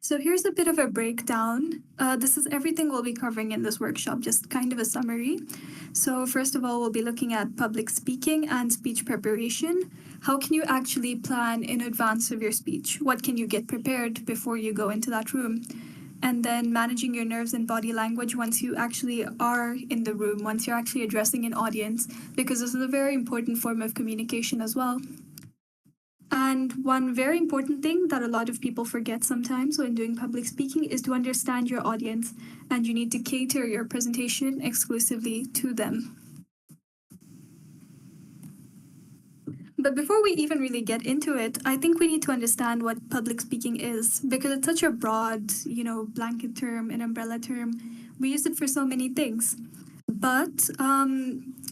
So here's a bit of a breakdown. This is everything we'll be covering in this workshop, just kind of a summary. So first of all, we'll be looking at public speaking and speech preparation. How can you actually plan in advance of your speech? What can you get prepared before you go into that room? And then managing your nerves and body language once you actually are in the room, once you're actually addressing an audience, because this is a very important form of communication as well. And one very important thing that a lot of people forget sometimes when doing public speaking is to understand your audience, and you need to cater your presentation exclusively to them. But before we even really get into it, I think we need to understand what public speaking is, because it's such a broad, blanket term, an umbrella term. We use it for so many things. But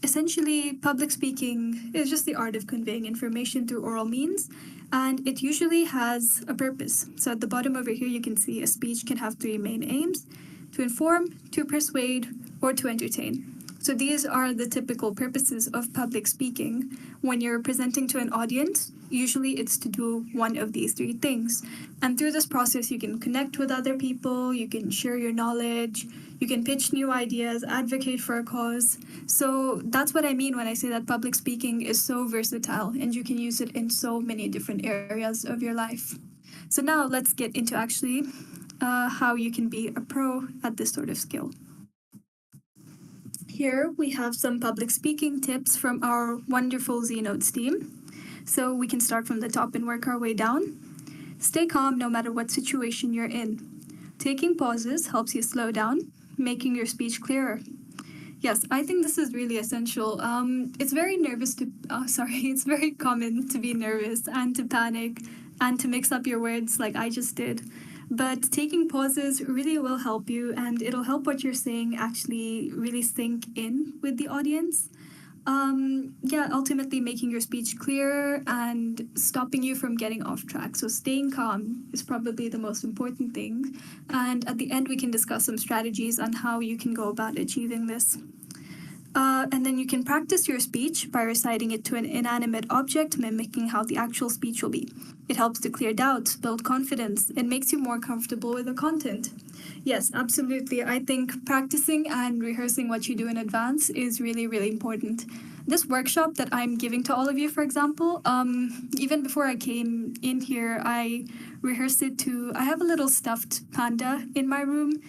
essentially, public speaking is just the art of conveying information through oral means, and it usually has a purpose. So at the bottom over here, you can see a speech can have three main aims: to inform, to persuade, or to entertain. So these are the typical purposes of public speaking. When you're presenting to an audience, usually it's to do one of these three things. And through this process, you can connect with other people, you can share your knowledge, you can pitch new ideas, advocate for a cause. So that's what I mean when I say that public speaking is so versatile and you can use it in so many different areas of your life. So now let's get into actually how you can be a pro at this sort of skill. Here we have some public speaking tips from our wonderful ZNotes team. So we can start from the top and work our way down. Stay calm no matter what situation you're in. Taking pauses helps you slow down, making your speech clearer. Yes, I think this is really essential. It's very common to be nervous and to panic and to mix up your words like I just did. But taking pauses really will help you, and it'll help what you're saying actually really sink in with the audience. Ultimately making your speech clearer and stopping you from getting off track. So staying calm is probably the most important thing. And at the end, we can discuss some strategies on how you can go about achieving this. And then you can practice your speech by reciting it to an inanimate object, mimicking how the actual speech will be. It helps to clear doubts, build confidence, and makes you more comfortable with the content. Yes, absolutely. I think practicing and rehearsing what you do in advance is really, really important. This workshop that I'm giving to all of you, for example, even before I came in here, I rehearsed it to, I have a little stuffed panda in my room.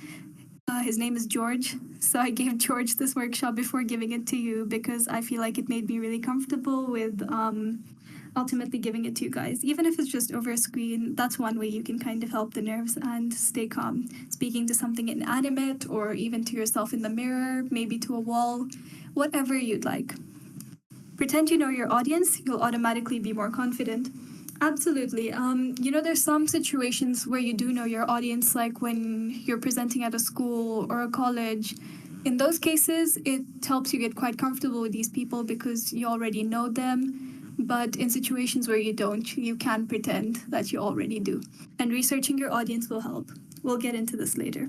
His name is George. So I gave George this workshop before giving it to you because I feel like it made me really comfortable with ultimately giving it to you guys. Even if it's just over a screen, that's one way you can kind of help the nerves and stay calm. Speaking to something inanimate or even to yourself in the mirror, maybe to a wall, whatever you'd like. Pretend you know your audience, you'll automatically be more confident. Absolutely. There's some situations where you do know your audience, like when you're presenting at a school or a college. In those cases, it helps you get quite comfortable with these people because you already know them. But in situations where you don't, you can pretend that you already do. And researching your audience will help. We'll get into this later.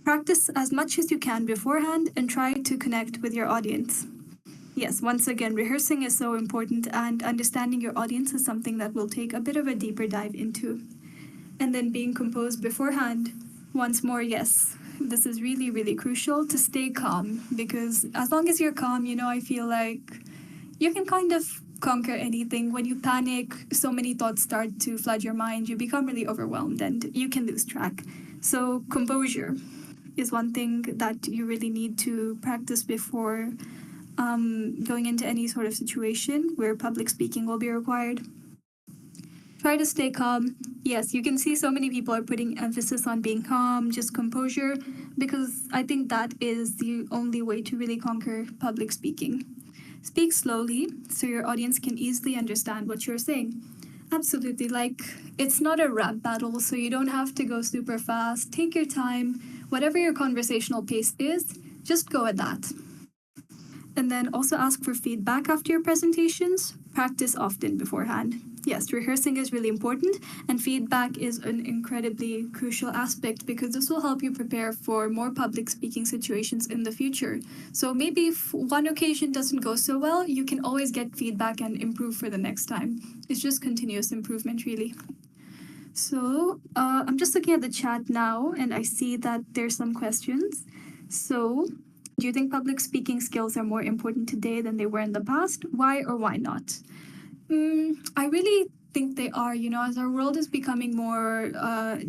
Practice as much as you can beforehand and try to connect with your audience. Yes, once again, rehearsing is so important, and understanding your audience is something that we'll take a bit of a deeper dive into. And then being composed beforehand. Once more, yes, this is really, really crucial to stay calm, because as long as you're calm, I feel like you can kind of conquer anything. When you panic, so many thoughts start to flood your mind, you become really overwhelmed and you can lose track. So composure is one thing that you really need to practice before going into any sort of situation where public speaking will be required. Try to stay calm. Yes, you can see so many people are putting emphasis on being calm, just composure, because I think that is the only way to really conquer public speaking. Speak slowly so your audience can easily understand what you're saying. Absolutely, it's not a rap battle, so you don't have to go super fast. Take your time. Whatever your conversational pace is, just go at that. And then also ask for feedback after your presentations. Practice often beforehand. Yes, rehearsing is really important, and feedback is an incredibly crucial aspect because this will help you prepare for more public speaking situations in the future. So maybe if one occasion doesn't go so well, you can always get feedback and improve for the next time. It's just continuous improvement, really. So I'm just looking at the chat now and I see that there's some questions. So, do you think public speaking skills are more important today than they were in the past? Why or why not? I really think they are. You know, as our world is becoming more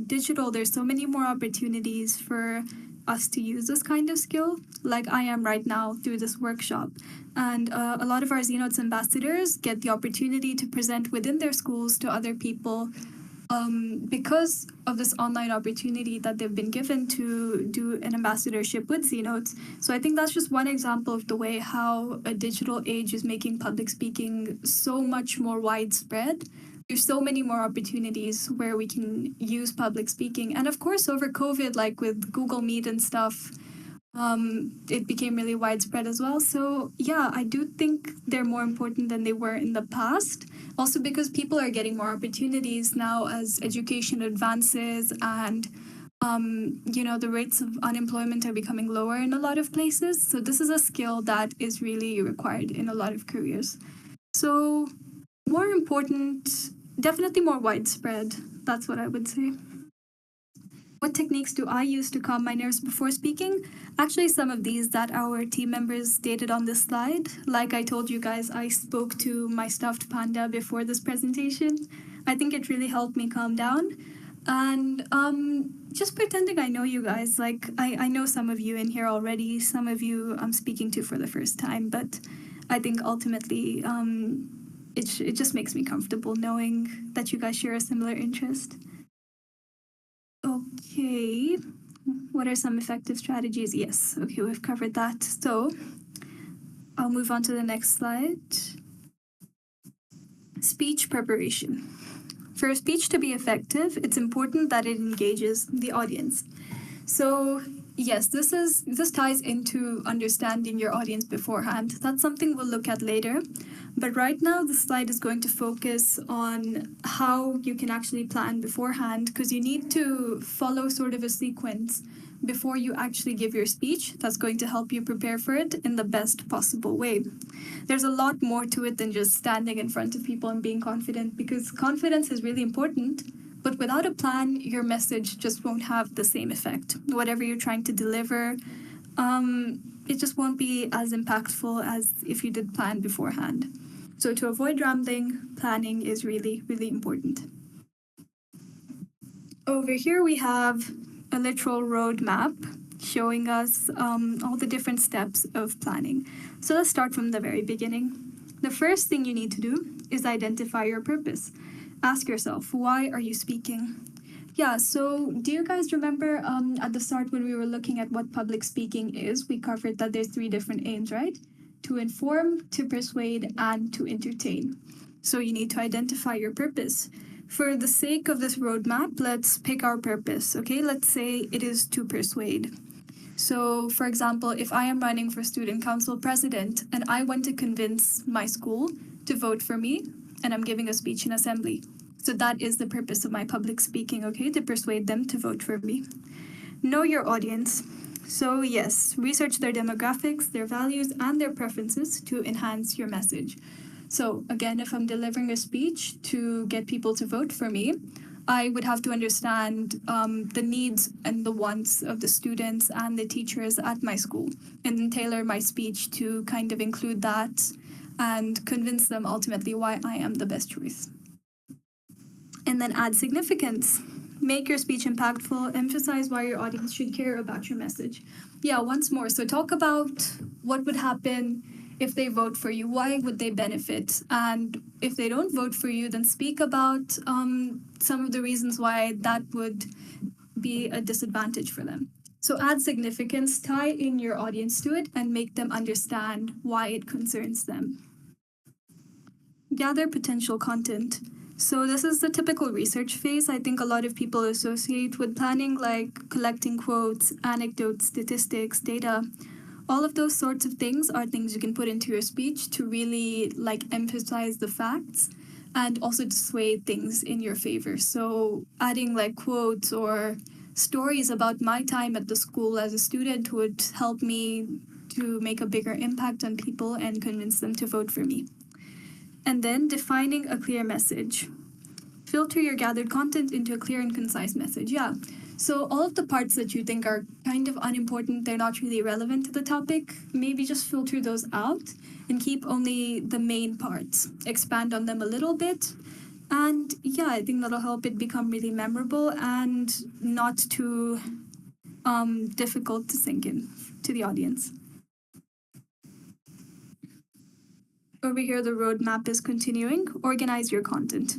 digital, there's so many more opportunities for us to use this kind of skill, like I am right now through this workshop. And a lot of our ZNotes ambassadors get the opportunity to present within their schools to other people because of this online opportunity that they've been given to do an ambassadorship with ZNotes. So I think that's just one example of the way how a digital age is making public speaking so much more widespread. There's so many more opportunities where we can use public speaking. And of course, over COVID, like with Google Meet and stuff, it became really widespread as well. So yeah, I do think they're more important than they were in the past. Also because people are getting more opportunities now as education advances and the rates of unemployment are becoming lower in a lot of places. So this is a skill that is really required in a lot of careers. So more important, definitely more widespread. That's what I would say. What techniques do I use to calm my nerves before speaking? Actually, some of these that our team members stated on this slide. Like I told you guys, I spoke to my stuffed panda before this presentation. I think it really helped me calm down. And just pretending I know you guys. Like, I know some of you in here already, some of you I'm speaking to for the first time, but I think ultimately it just makes me comfortable knowing that you guys share a similar interest. Okay, what are some effective strategies? Yes, okay, we've covered that. So I'll move on to the next slide. Speech preparation. For a speech to be effective, it's important that it engages the audience. So yes, this ties into understanding your audience beforehand. That's something we'll look at later. But right now, the slide is going to focus on how you can actually plan beforehand, because you need to follow sort of a sequence before you actually give your speech that's going to help you prepare for it in the best possible way. There's a lot more to it than just standing in front of people and being confident, because confidence is really important. But without a plan, your message just won't have the same effect. Whatever you're trying to deliver, it just won't be as impactful as if you did plan beforehand. So to avoid rambling, planning is really, really important. Over here we have a literal roadmap showing us all the different steps of planning. So let's start from the very beginning. The first thing you need to do is identify your purpose. Ask yourself, why are you speaking? Yeah, so do you guys remember at the start when we were looking at what public speaking is, we covered that there's 3 different aims, right? To inform, to persuade, and to entertain. So you need to identify your purpose. For the sake of this roadmap, let's pick our purpose, okay? Let's say it is to persuade. So, for example, if I am running for student council president and I want to convince my school to vote for me, and I'm giving a speech in assembly. So that is the purpose of my public speaking, okay? To persuade them to vote for me. Know your audience. So yes, research their demographics, their values, and their preferences to enhance your message. So again, if I'm delivering a speech to get people to vote for me, I would have to understand the needs and the wants of the students and the teachers at my school, and then tailor my speech to kind of include that and convince them ultimately why I am the best choice. And then add significance. Make your speech impactful, emphasize why your audience should care about your message. Yeah, once more. So talk about what would happen if they vote for you, why would they benefit? And if they don't vote for you, then speak about some of the reasons why that would be a disadvantage for them. So add significance, tie in your audience to it, and make them understand why it concerns them. Gather potential content. So this is the typical research phase I think a lot of people associate with planning, like collecting quotes, anecdotes, statistics, data. All of those sorts of things are things you can put into your speech to really emphasize the facts and also to sway things in your favor. So adding quotes or stories about my time at the school as a student would help me to make a bigger impact on people and convince them to vote for me. And then defining a clear message. filter your gathered content into a clear and concise message. Yeah. So all of the parts that you think are kind of unimportant, they're not really relevant to the topic, maybe just filter those out and keep only the main parts. Expand on them a little bit. And yeah, I think that'll help it become really memorable and not too difficult to sink in to the audience. Over here, the roadmap is continuing. Organize your content.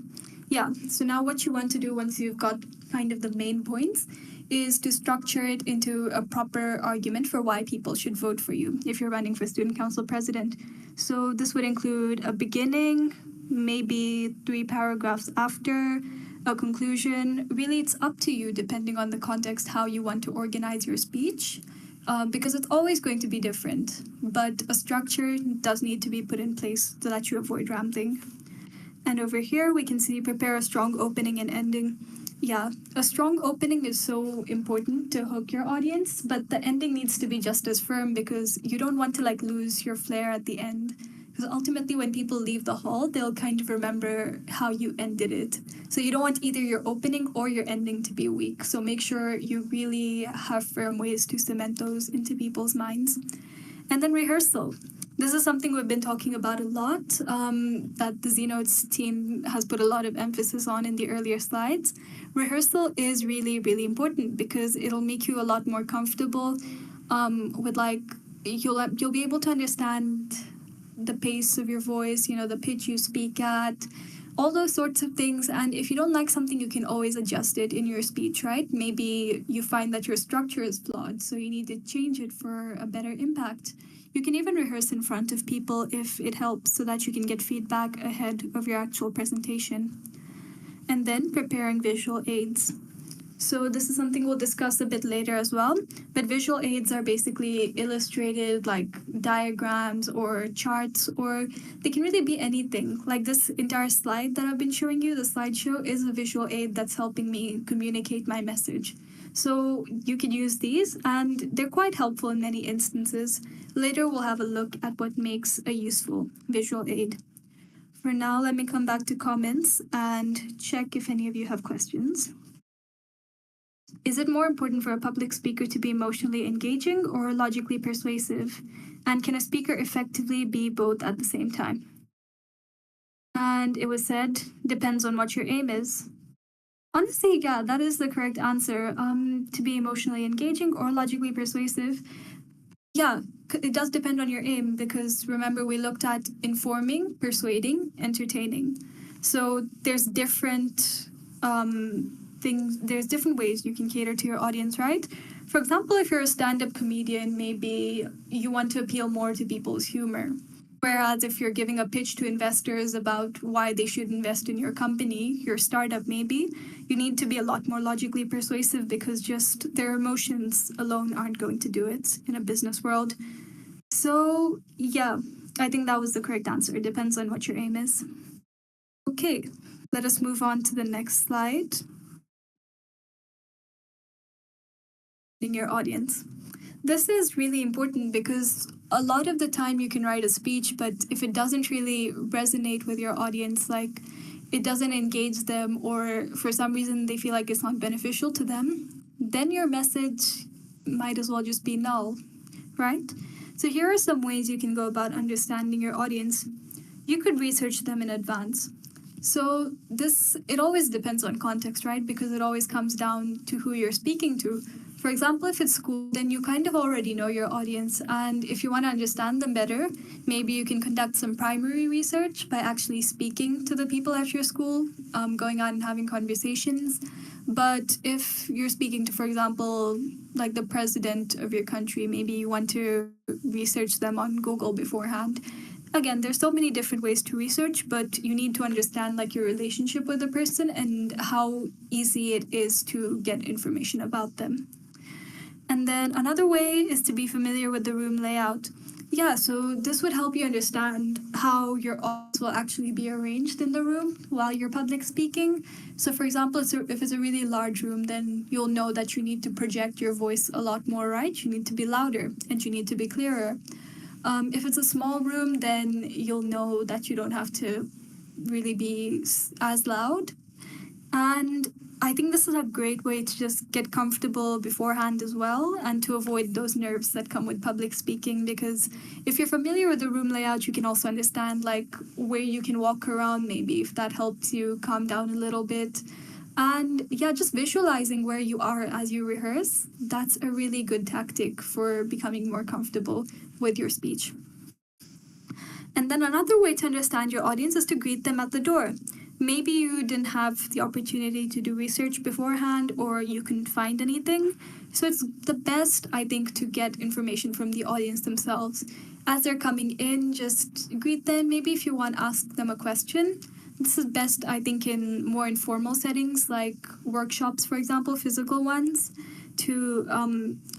Yeah, so now what you want to do once you've got kind of the main points is to structure it into a proper argument for why people should vote for you if you're running for student council president. So this would include a beginning, maybe 3 paragraphs after, a conclusion. Really, it's up to you depending on the context how you want to organize your speech. Because it's always going to be different, but a structure does need to be put in place so that you avoid rambling. And over here, we can see prepare a strong opening and ending. Yeah, a strong opening is so important to hook your audience, but the ending needs to be just as firm because you don't want to lose your flair at the end. Because ultimately, when people leave the hall, they'll kind of remember how you ended it. So you don't want either your opening or your ending to be weak. So make sure you really have firm ways to cement those into people's minds. And then rehearsal. This is something we've been talking about a lot, that the ZNotes team has put a lot of emphasis on in the earlier slides. Rehearsal is really, really important because it'll make you a lot more comfortable with you'll be able to understand the pace of your voice, the pitch you speak at, all those sorts of things. And if you don't like something, you can always adjust it in your speech, right? Maybe you find that your structure is flawed, so you need to change it for a better impact. You can even rehearse in front of people if it helps so that you can get feedback ahead of your actual presentation. And then preparing visual aids. So this is something we'll discuss a bit later as well, but visual aids are basically illustrated diagrams or charts, or they can really be anything. Like this entire slide that I've been showing you, the slideshow is a visual aid that's helping me communicate my message. So you can use these and they're quite helpful in many instances. Later we'll have a look at what makes a useful visual aid. For now, let me come back to comments and check if any of you have questions. Is it more important for a public speaker to be emotionally engaging or logically persuasive? And can a speaker effectively be both at the same time? And it was said, depends on what your aim is. Honestly, yeah, that is the correct answer. To be emotionally engaging or logically persuasive. Yeah, it does depend on your aim because remember we looked at informing, persuading, entertaining. So there's different there's different ways you can cater to your audience, right? For example, if you're a stand-up comedian, maybe you want to appeal more to people's humor. Whereas if you're giving a pitch to investors about why they should invest in your company, your startup maybe, you need to be a lot more logically persuasive because just their emotions alone aren't going to do it in a business world. So yeah, I think that was the correct answer. It depends on what your aim is. Okay, let us move on to the next slide. Your audience. This is really important because a lot of the time you can write a speech, but if it doesn't really resonate with your audience, it doesn't engage them, or for some reason they feel like it's not beneficial to them, then your message might as well just be null, right? So here are some ways you can go about understanding your audience. You could research them in advance. So it always depends on context, right? Because it always comes down to who you're speaking to. For example, if it's school, then you kind of already know your audience. And if you want to understand them better, maybe you can conduct some primary research by actually speaking to the people at your school, going out and having conversations. But if you're speaking to, for example, the president of your country, maybe you want to research them on Google beforehand. Again, there's so many different ways to research, but you need to understand your relationship with the person and how easy it is to get information about them. And then another way is to be familiar with the room layout. Yeah, so this would help you understand how your audience will actually be arranged in the room while you're public speaking. So for example, if it's a really large room, then you'll know that you need to project your voice a lot more, right? You need to be louder and you need to be clearer. If it's a small room, then you'll know that you don't have to really be as loud. And I think this is a great way to just get comfortable beforehand as well and to avoid those nerves that come with public speaking. Because if you're familiar with the room layout, you can also understand like where you can walk around, maybe if that helps you calm down a little bit. And yeah, just visualizing where you are as you rehearse, that's a really good tactic for becoming more comfortable with your speech. And then another way to understand your audience is to greet them at the door. Maybe you didn't have the opportunity to do research beforehand or you couldn't find anything. So it's the best, I think, to get information from the audience themselves. As they're coming in, just greet them. Maybe if you want, ask them a question. This is best, I think, in more informal settings like workshops, for example, physical ones, to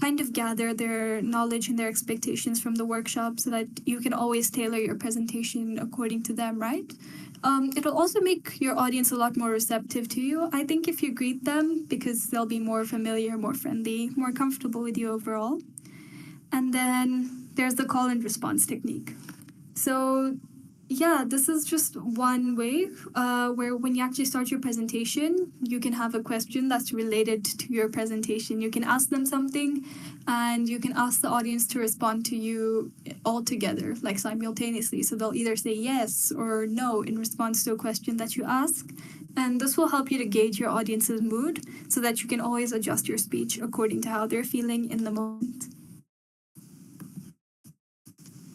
kind of gather their knowledge and their expectations from the workshop so that you can always tailor your presentation according to them, right? It'll also make your audience a lot more receptive to you, I think, if you greet them, because they'll be more familiar, more friendly, more comfortable with you overall. And then there's the call and response technique. So yeah, this is just one way where when you actually start your presentation, you can have a question that's related to your presentation. You can ask them something and you can ask the audience to respond to you all together, like simultaneously. So they'll either say yes or no in response to a question that you ask. And this will help you to gauge your audience's mood so that you can always adjust your speech according to how they're feeling in the moment.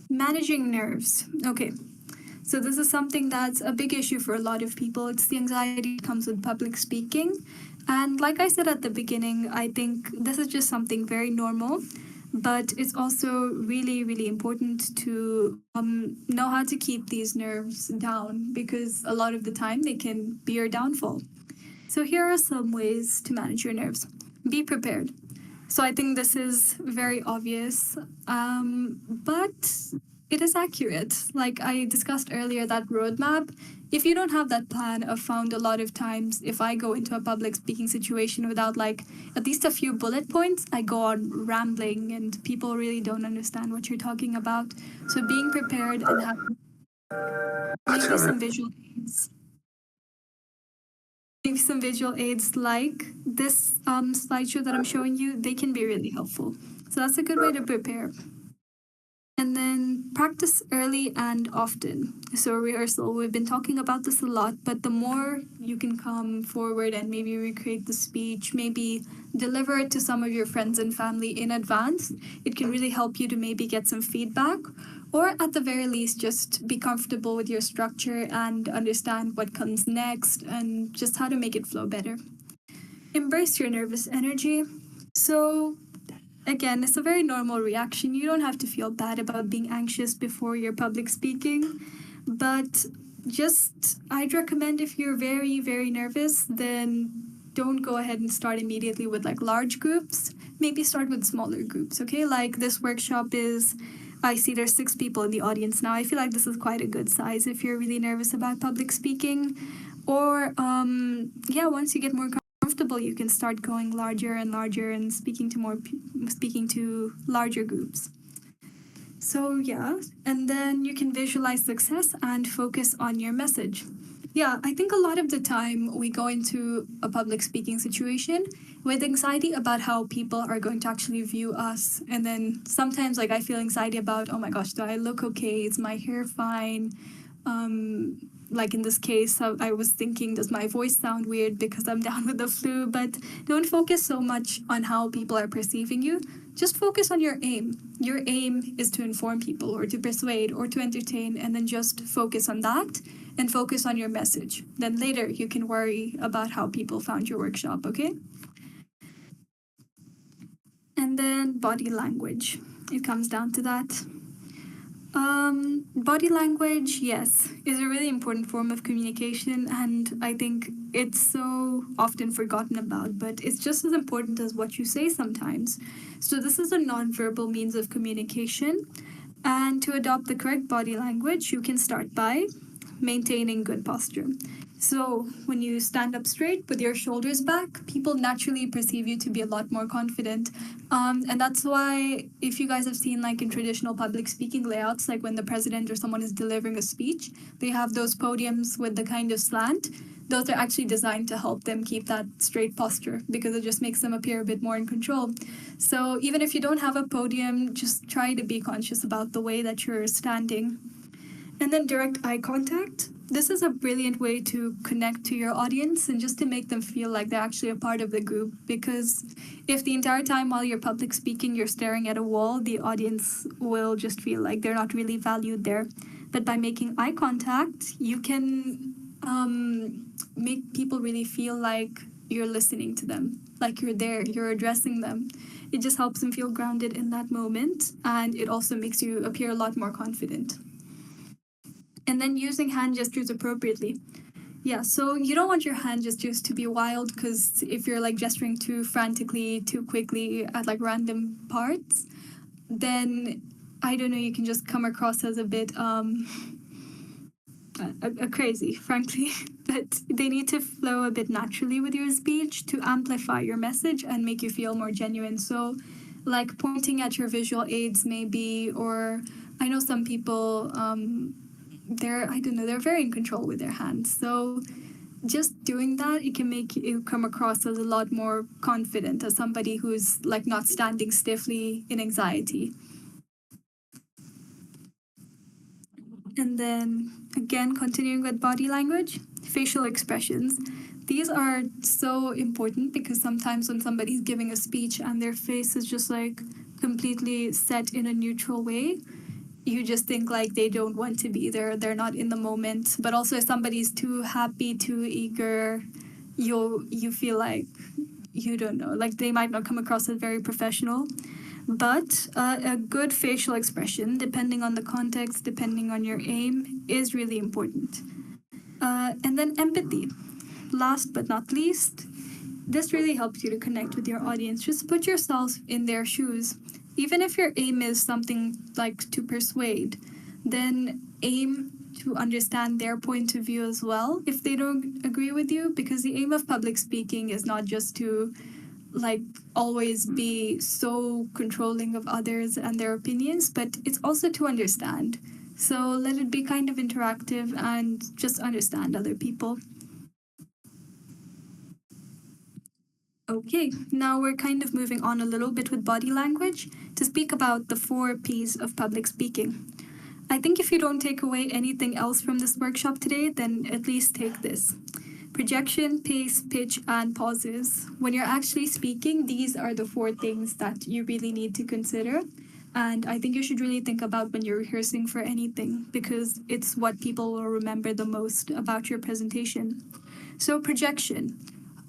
Managing nerves. Okay. So this is something that's a big issue for a lot of people. It's the anxiety that comes with public speaking. And like I said at the beginning, I think this is just something very normal, but it's also really, really important to know how to keep these nerves down because a lot of the time they can be your downfall. So here are some ways to manage your nerves. Be prepared. So I think this is very obvious, but it is accurate. Like I discussed earlier, that roadmap, if you don't have that plan, I've found a lot of times if I go into a public speaking situation without like at least a few bullet points, I go on rambling and people really don't understand what you're talking about. So being prepared and having maybe some visual aids. Maybe some visual aids like this slideshow that I'm showing you, they can be really helpful. So that's a good way to prepare. And then practice early and often. So rehearsal, we've been talking about this a lot, but the more you can come forward and maybe recreate the speech, maybe deliver it to some of your friends and family in advance, it can really help you to maybe get some feedback, or at the very least, just be comfortable with your structure and understand what comes next and just how to make it flow better. Embrace your nervous energy. So again, it's a very normal reaction. You don't have to feel bad about being anxious before your public speaking, but just I'd recommend if you're very, very nervous, then don't go ahead and start immediately with like large groups. Maybe start with smaller groups, okay? Like this workshop is, I see there's 6 people in the audience now. I feel like this is quite a good size if you're really nervous about public speaking. Or, yeah, once you get more comfortable, you can start going larger and larger and speaking to larger groups. So yeah, and then you can visualize success and focus on your message. Yeah, I think a lot of the time we go into a public speaking situation with anxiety about how people are going to actually view us. And then sometimes like I feel anxiety about, oh my gosh, do I look okay? Is my hair fine? Like in this case, I was thinking, does my voice sound weird because I'm down with the flu? But don't focus so much on how people are perceiving you. Just focus on your aim. Your aim is to inform people or to persuade or to entertain, and then just focus on that and focus on your message. Then later you can worry about how people found your workshop, okay? And then body language. It comes down to that. Body language, yes, is a really important form of communication, and I think it's so often forgotten about, but it's just as important as what you say sometimes. So, this is a nonverbal means of communication, and to adopt the correct body language, you can start by maintaining good posture. So, when you stand up straight with your shoulders back, people naturally perceive you to be a lot more confident. And that's why, if you guys have seen, like in traditional public speaking layouts, like when the president or someone is delivering a speech, they have those podiums with the kind of slant. those are actually designed to help them keep that straight posture because it just makes them appear a bit more in control. So even if you don't have a podium, just try to be conscious about the way that you're standing. And then direct eye contact. This is a brilliant way to connect to your audience and just to make them feel like they're actually a part of the group. Because if the entire time while you're public speaking, you're staring at a wall, the audience will just feel like they're not really valued there. But by making eye contact, you can make people really feel like you're listening to them, like you're there, you're addressing them. It just helps them feel grounded in that moment, and it also makes you appear a lot more confident. And then using hand gestures appropriately. Yeah, so you don't want your hand gestures to be wild, because if you're like gesturing too frantically, too quickly at like random parts, then I don't know, you can just come across as a bit crazy, frankly. But they need to flow a bit naturally with your speech to amplify your message and make you feel more genuine. So, like pointing at your visual aids, maybe, or I know some people, they're very in control with their hands. So, just doing that, it can make you come across as a lot more confident, as somebody who's like not standing stiffly in anxiety. And then again, continuing with body language, facial expressions. These are so important because sometimes when somebody's giving a speech and their face is just like completely set in a neutral way, you just think like they don't want to be there, they're not in the moment. But also if somebody's too happy, too eager, you feel like, you don't know, like they might not come across as very professional. But a good facial expression, depending on the context, depending on your aim, is really important. And then empathy. Last but not least, this really helps you to connect with your audience. Just put yourself in their shoes. Even if your aim is something like to persuade, then aim to understand their point of view as well if they don't agree with you, because the aim of public speaking is not just to like always be so controlling of others and their opinions, but it's also to understand. So let it be kind of interactive and just understand other people. Okay, now we're kind of moving on a little bit with body language to speak about the 4 P's of public speaking. I think if you don't take away anything else from this workshop today, then at least take this. Projection, pace, pitch, and pauses. When you're actually speaking, these are the 4 things that you really need to consider. And I think you should really think about when you're rehearsing for anything, because it's what people will remember the most about your presentation. So projection.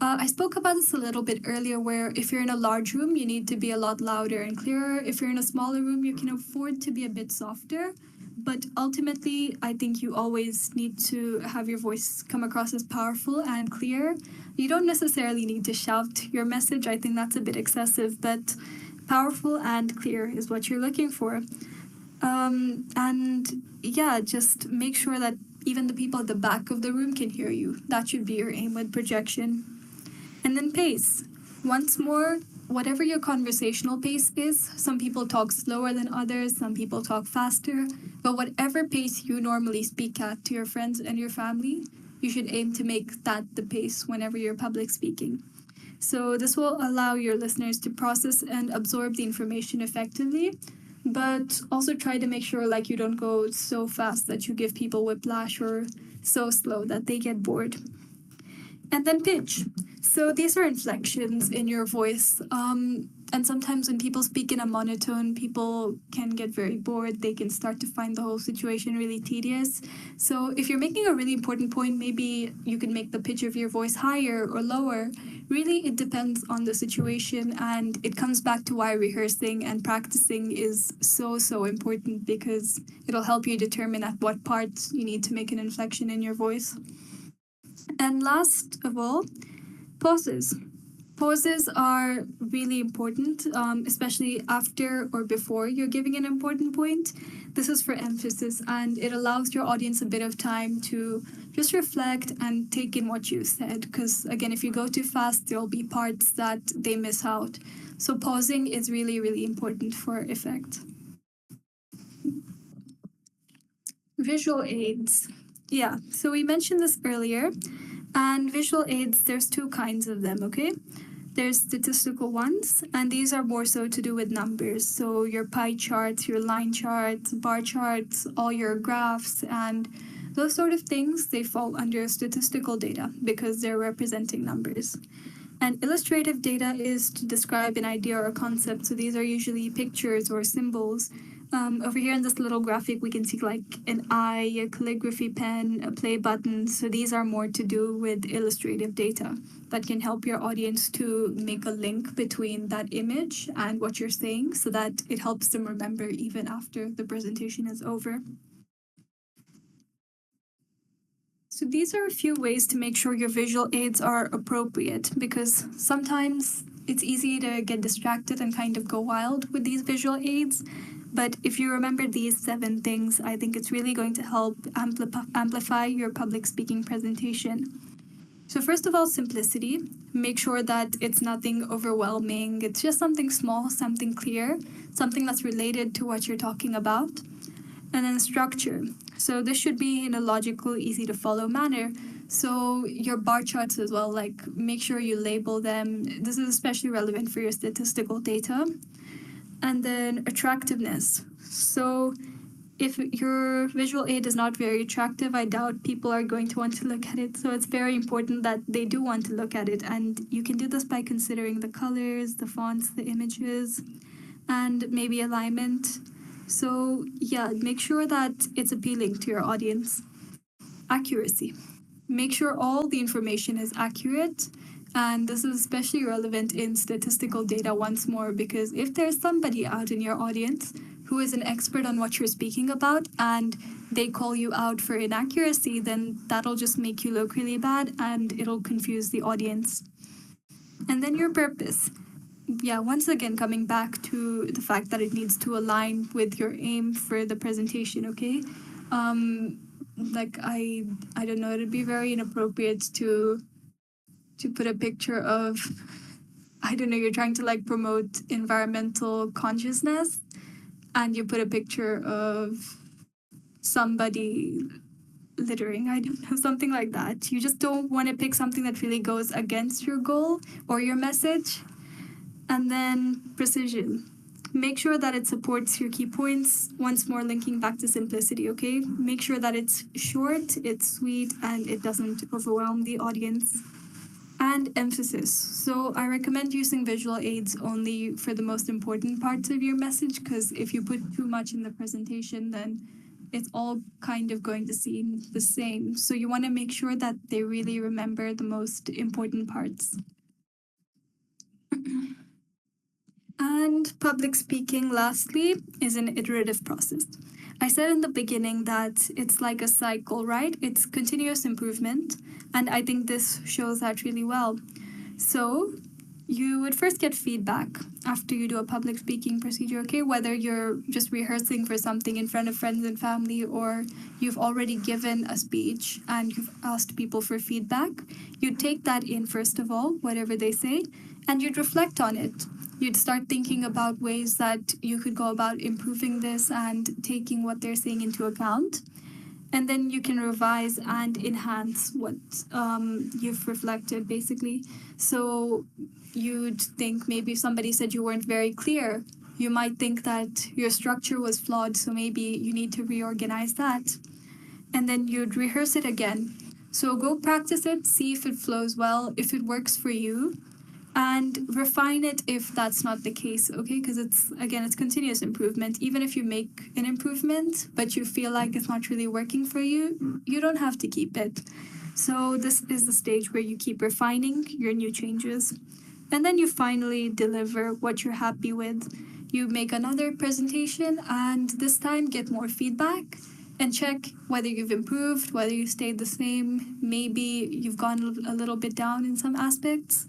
I spoke about this a little bit earlier, where if you're in a large room, you need to be a lot louder and clearer. If you're in a smaller room, you can afford to be a bit softer. But ultimately, I think you always need to have your voice come across as powerful and clear. You don't necessarily need to shout your message. I think that's a bit excessive, but powerful and clear is what you're looking for. And yeah, just make sure that even the people at the back of the room can hear you. That should be your aim with projection. And then pace. Once more, whatever your conversational pace is, some people talk slower than others, some people talk faster, but whatever pace you normally speak at to your friends and your family, you should aim to make that the pace whenever you're public speaking. So this will allow your listeners to process and absorb the information effectively, but also try to make sure like you don't go so fast that you give people whiplash, or so slow that they get bored. And then pitch. So these are inflections in your voice. And sometimes when people speak in a monotone, people can get very bored. They can start to find the whole situation really tedious. So if you're making a really important point, maybe you can make the pitch of your voice higher or lower. Really, it depends on the situation, and it comes back to why rehearsing and practicing is so important, because it'll help you determine at what parts you need to make an inflection in your voice. And last of all, pauses. Pauses are really important, especially after or before you're giving an important point. This is for emphasis, and it allows your audience a bit of time to just reflect and take in what you said. Because again, if you go too fast, there'll be parts that they miss out. So pausing is really important for effect. Visual aids. Yeah, so we mentioned this earlier, And visual aids, there's two kinds of them, okay? There's statistical ones, and these are more so to do with numbers. So your pie charts, your line charts, bar charts, all your graphs, and those sort of things, they fall under statistical data because they're representing numbers. And illustrative data is to describe an idea or a concept. So these are usually pictures or symbols. Over here in this little graphic, we can see like an eye, a calligraphy pen, a play button. So these are more to do with illustrative data that can help your audience to make a link between that image and what you're saying so that it helps them remember even after the presentation is over. So these are a few ways to make sure your visual aids are appropriate because sometimes it's easy to get distracted and kind of go wild with these visual aids. But if you remember these 7 things, I think it's really going to help amplify your public speaking presentation. So first of all, simplicity. Make sure that it's nothing overwhelming. It's just something small, something clear, something that's related to what you're talking about. And then structure. So this should be in a logical, easy to follow manner. So your bar charts as well, like make sure you label them. This is especially relevant for your statistical data. And then attractiveness. So if your visual aid is not very attractive, I doubt people are going to want to look at it. So it's very important that they do want to look at it. And you can do this by considering the colors, the fonts, the images, and maybe alignment. So yeah, make sure that it's appealing to your audience. Accuracy. Make sure all the information is accurate. And this is especially relevant in statistical data once more, because if there's somebody out in your audience who is an expert on what you're speaking about and they call you out for inaccuracy, then that'll just make you look really bad and it'll confuse the audience. And then your purpose. Yeah, once again, coming back to the fact that it needs to align with your aim for the presentation, okay? Like, I don't know, it'd be very inappropriate to put a picture of, I don't know, you're trying to like promote environmental consciousness and you put a picture of somebody littering, I don't know, something like that. You just don't want to pick something that really goes against your goal or your message. And then precision. Make sure that it supports your key points. Once more, linking back to simplicity, okay? Make sure that it's short, it's sweet, and it doesn't overwhelm the audience. And emphasis. So I recommend using visual aids only for the most important parts of your message, because if you put too much in the presentation, then it's all kind of going to seem the same. So you want to make sure that they really remember the most important parts. And public speaking, lastly, is an iterative process. I said in the beginning that it's like a cycle, right? It's continuous improvement. And I think this shows that really well. So you would first get feedback after you do a public speaking procedure, okay? Whether you're just rehearsing for something in front of friends and family or you've already given a speech and you've asked people for feedback, you'd take that in first of all, whatever they say, and you'd reflect on it. You'd start thinking about ways that you could go about improving this and taking what they're saying into account. And then you can revise and enhance what you've reflected, basically. So you'd think maybe if somebody said you weren't very clear, you might think that your structure was flawed, so maybe you need to reorganize that. And then you'd rehearse it again. So go practice it, see if it flows well, if it works for you, and refine it if that's not the case, okay? Because it's continuous improvement. Even if you make an improvement, but you feel like it's not really working for you, you don't have to keep it. So this is the stage where you keep refining your new changes. And then you finally deliver what you're happy with. You make another presentation and this time get more feedback and check whether you've improved, whether you stayed the same. Maybe you've gone a little bit down in some aspects.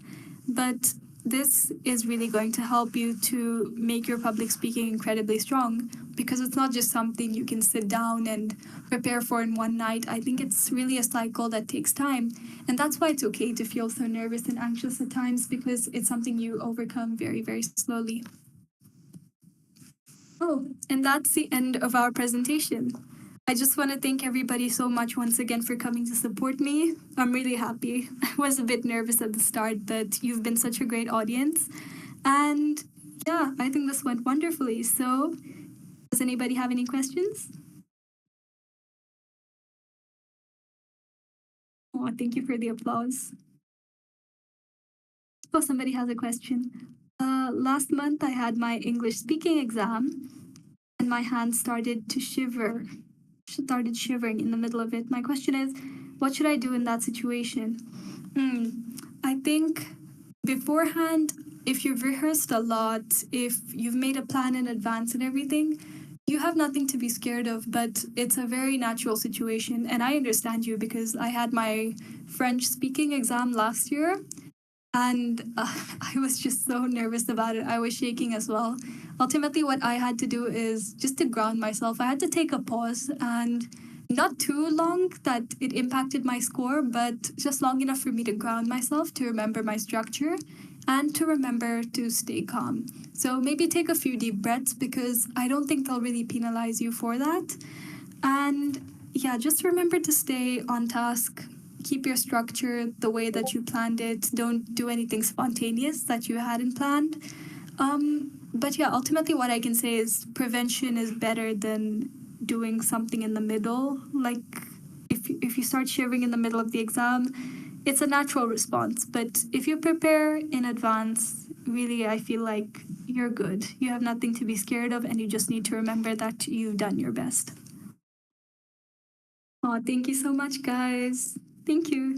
But this is really going to help you to make your public speaking incredibly strong, because it's not just something you can sit down and prepare for in one night. I think it's really a cycle that takes time. And that's why it's okay to feel so nervous and anxious at times, because it's something you overcome very, very slowly. Oh, and that's the end of our presentation. I just want to thank everybody so much once again for coming to support me. I'm really happy. I was a bit nervous at the start, but you've been such a great audience. And yeah, I think this went wonderfully. So, does anybody have any questions? Oh, thank you for the applause. Oh, somebody has a question. Last month, I had my English speaking exam, and my hand started to shiver. Started shivering in the middle of it. My question is, what should I do in that situation? Hmm. I think beforehand, if you've rehearsed a lot, if you've made a plan in advance and everything, you have nothing to be scared of, but it's a very natural situation. And I understand you because I had my French speaking exam last year and I was just so nervous about it. I was shaking as well. Ultimately, what I had to do is just to ground myself. I had to take a pause and not too long that it impacted my score, but just long enough for me to ground myself, to remember my structure, and to remember to stay calm. So maybe take a few deep breaths because I don't think they'll really penalize you for that. And yeah, just remember to stay on task. Keep your structure the way that you planned it. Don't do anything spontaneous that you hadn't planned. But yeah, ultimately, what I can say is prevention is better than doing something in the middle. Like if you start shivering in the middle of the exam, it's a natural response. But if you prepare in advance, really, I feel like you're good. You have nothing to be scared of, and you just need to remember that you've done your best. Oh, thank you so much, guys. Thank you.